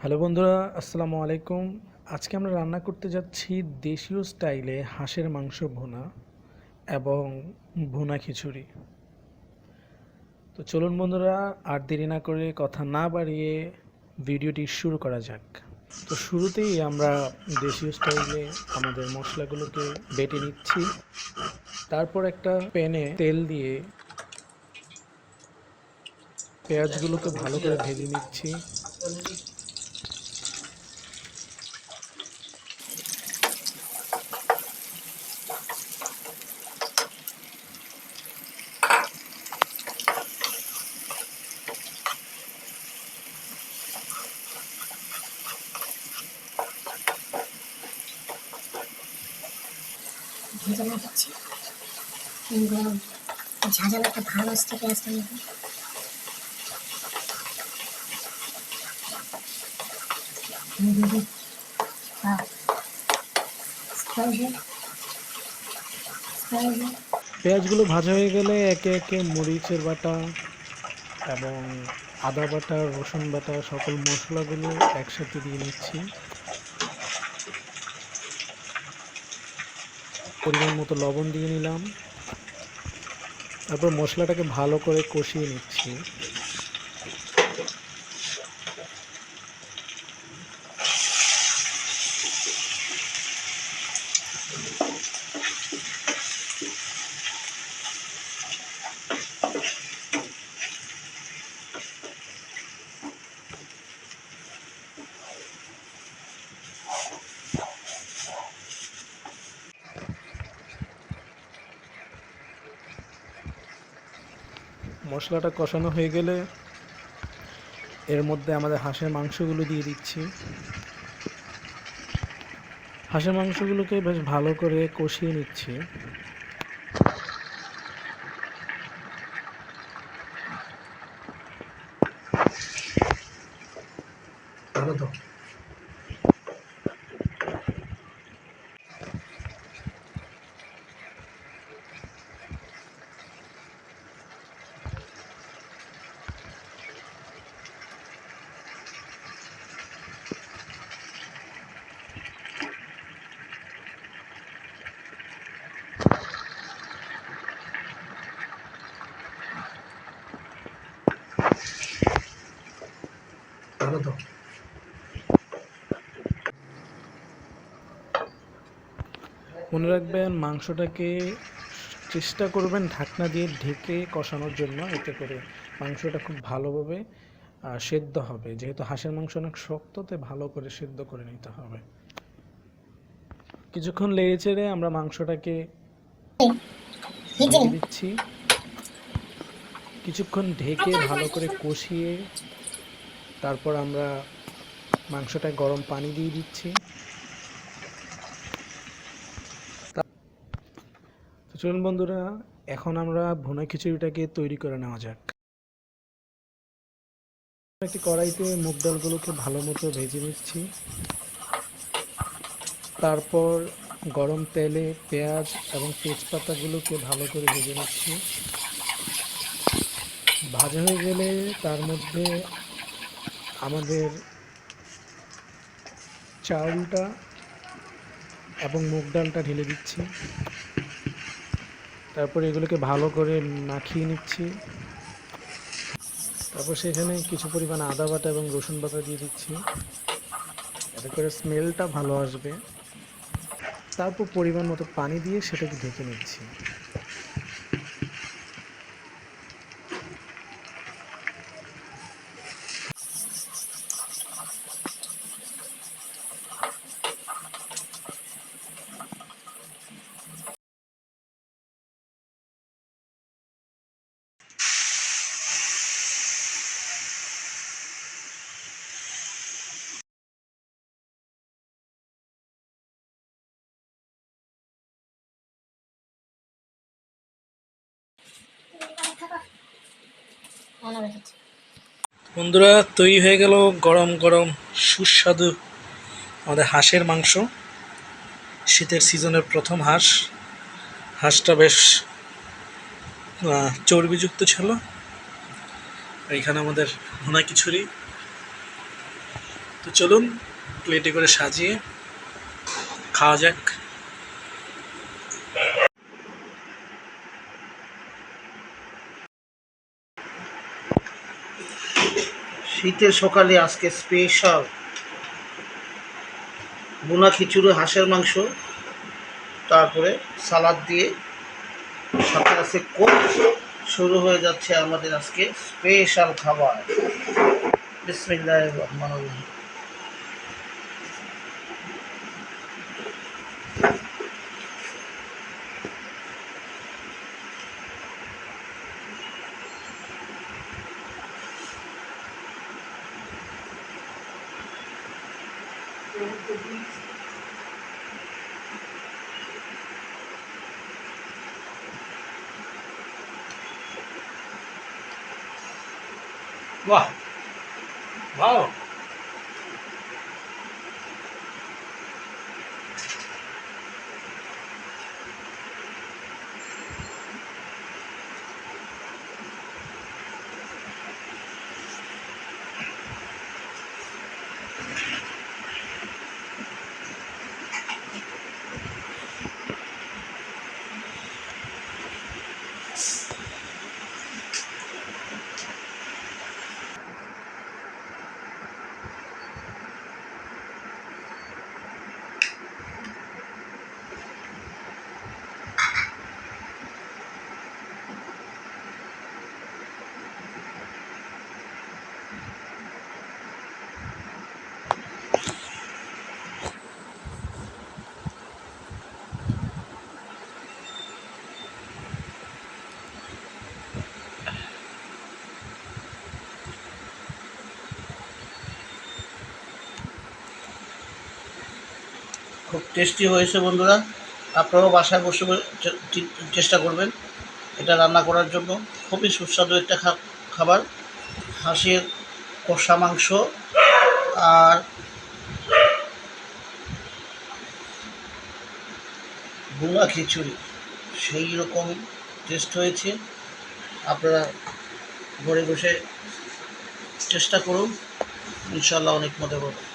Hello বন্ধুরা, আসসালামু আলাইকুম। আজকে আমরা রান্না করতে যাচ্ছি দেশীয় স্টাইলে হাঁসের মাংস ভুনা এবং ভুনা খিচুড়ি। তো চলুন বন্ধুরা, আর দেরি না করে কথা না বাড়িয়ে ভিডিওটি শুরু করা যাক। তো শুরুতেই আমরা দেশীয় স্টাইলে আমাদের মশলাগুলোকে বেটে নিচ্ছি। তারপর একটা প্যানে তেল দিয়ে পেঁয়াজগুলোকে ভালো করে ভেজে নিচ্ছি। ভেজানো হচ্ছে গরম ঝাঁঝালো একটা ভাব আসছে পেঁয়াজটার মধ্যে। পেঁয়াজগুলো ভাজা হয়ে গেলে একে একে মরিচের বাটা এবং আদা বাটা, রসুন বাটা সকল মশলাগুলো একসাথে দিয়ে নিচ্ছি। পরিমাণ মতো লবণ দিয়ে নিলাম। তারপর মশলাটাকে ভালো করে কষিয়ে নিচ্ছি। মশলাটা কষানো হয়ে গেলে এর মধ্যে আমাদের হাঁসের মাংসগুলো দিয়ে দিচ্ছি। হাঁসের মাংসগুলোকে বেশ ভালো করে কষিয়ে নিচ্ছি। মনে রাখবেন, মাংসটাকে চেষ্টা করবেন ঢাকনা দিয়ে ঢেকে কষানোর জন্য, এতে করে মাংসটা খুব ভালোভাবে সেদ্ধ হবে। যেহেতু হাঁসের মাংস অনেক শক্ত, তাই ভালো করে সেদ্ধ করে নিতে হবে। কিছুক্ষণ লেড়ে চেড়ে আমরা মাংসটাকে ঢেকে দিচ্ছি। কিছুক্ষণ ঢেকে ভালো করে কষিয়ে তারপর আমরা মাংসটায় গরম পানি দিয়ে দিচ্ছি। তো চলুন বন্ধুরা, এখন আমরা ভুনা খিচুড়িটাকে তৈরি করে নেওয়া যাক। একটি কড়াইতে মুগ ডালগুলোকে ভালো মতো ভেজে নিচ্ছি। তারপর গরম তেলে পেঁয়াজ এবং তেজপাতাগুলোকে ভালো করে ভেজে নিচ্ছি। ভাজা হয়ে গেলে তার মধ্যে আমাদের চাউলটা এবং মুগ ডালটা ঢেলে দিচ্ছি। তারপর এগুলোকে ভালো করে মাখিয়ে নিচ্ছি। তারপর সেখানে কিছু পরিমাণ আদা বাটা এবং রসুন বাটা দিয়ে দিচ্ছি, এতে করে স্মেলটা ভালো আসবে। তারপর পরিমাণ মতো পানি দিয়ে সেটাকে ঢেকে নিচ্ছি। বন্ধুরা, তৈরি হয়ে গেল গরম গরম সুস্বাদু আমাদের হাঁসের মাংস। শীতের সিজনের প্রথম হাঁসটা বেশ চর্বিযুক্ত ছিল। এইখানে আমাদের ভুনা খিচুড়ি তো চলুন প্লেটে করে সাজিয়ে খাওয়া যাক। শীতের সকালে আজকে স্পেশাল ভুনা খিচুড়ি, হাঁসের মাংস, তারপরে সালাদ দিয়ে সাথে আছে কোক। শুরু হয়ে যাচ্ছে আমাদের আজকে স্পেশাল খাবার। বিসমিল্লাহির রহমানির রহিম। বাহ, ভালো। খুব টেস্টি হয়েছে বন্ধুরা। আপনারাও বাসায় বসে চেষ্টা করবেন এটা রান্না করার জন্য। খুবই সুস্বাদু একটা খাবার। হাঁসের কষা মাংস আর ভুনা খিচুড়ি সেই রকম টেস্ট হয়েছে। আপনারা ঘরে বসে চেষ্টা করুন, ইনশাল্লাহ অনেক মজা পাবেন।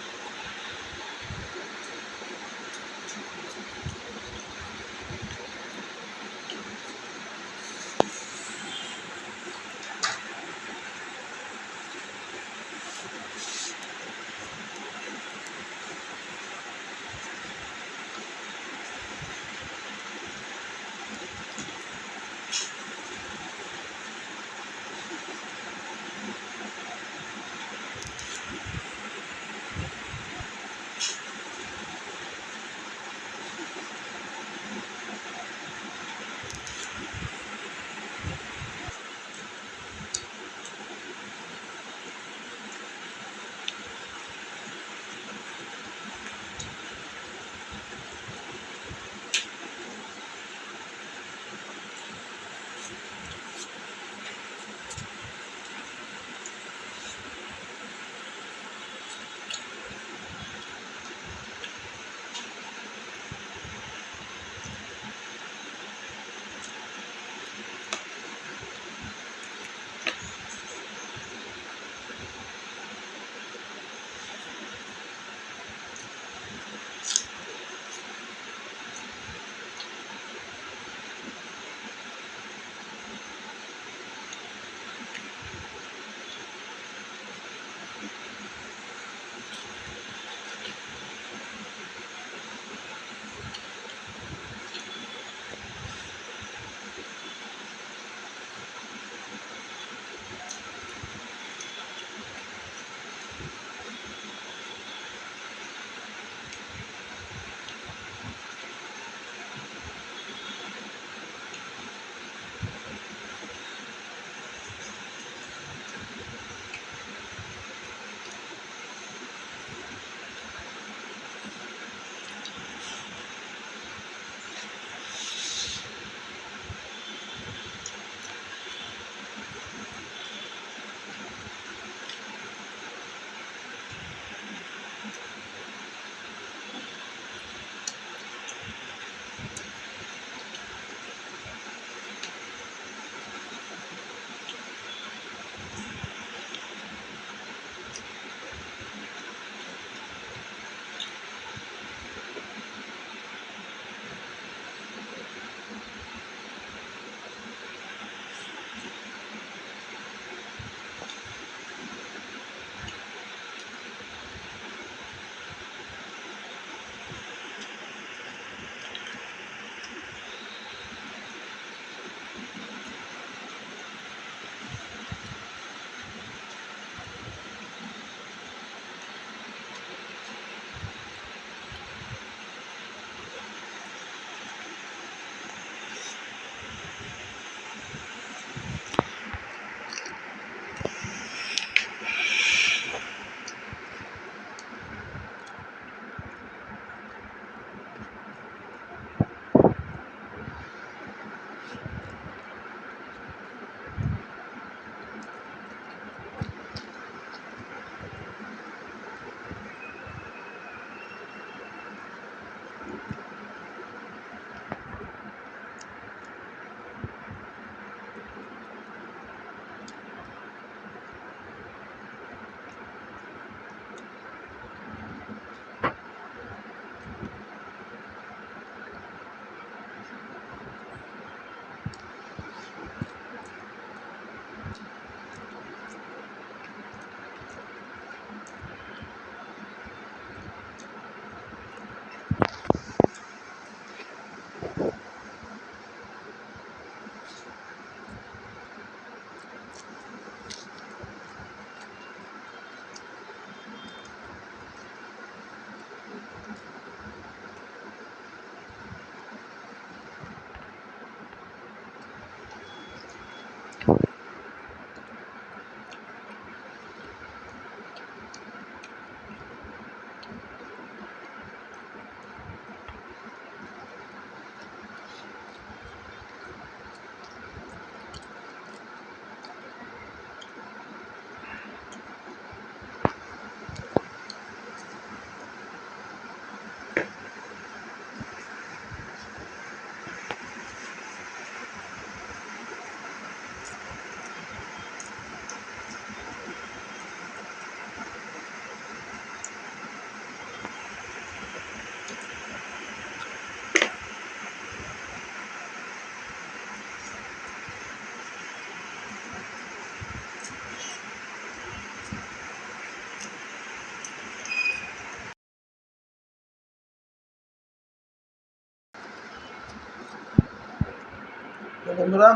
বন্ধুরা,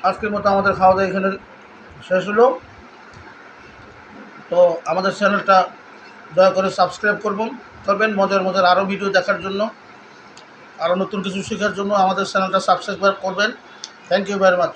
আজকের মতো আমাদের খাওয়া দাওয়া এখানে শেষ হলো। তো আমাদের চ্যানেলটা দয়া করে সাবস্ক্রাইব করবেন মজার মজার আরও ভিডিও দেখার জন্য, আরও নতুন কিছু শেখার জন্য আমাদের চ্যানেলটা সাবস্ক্রাইব করবেন। Thank you very much.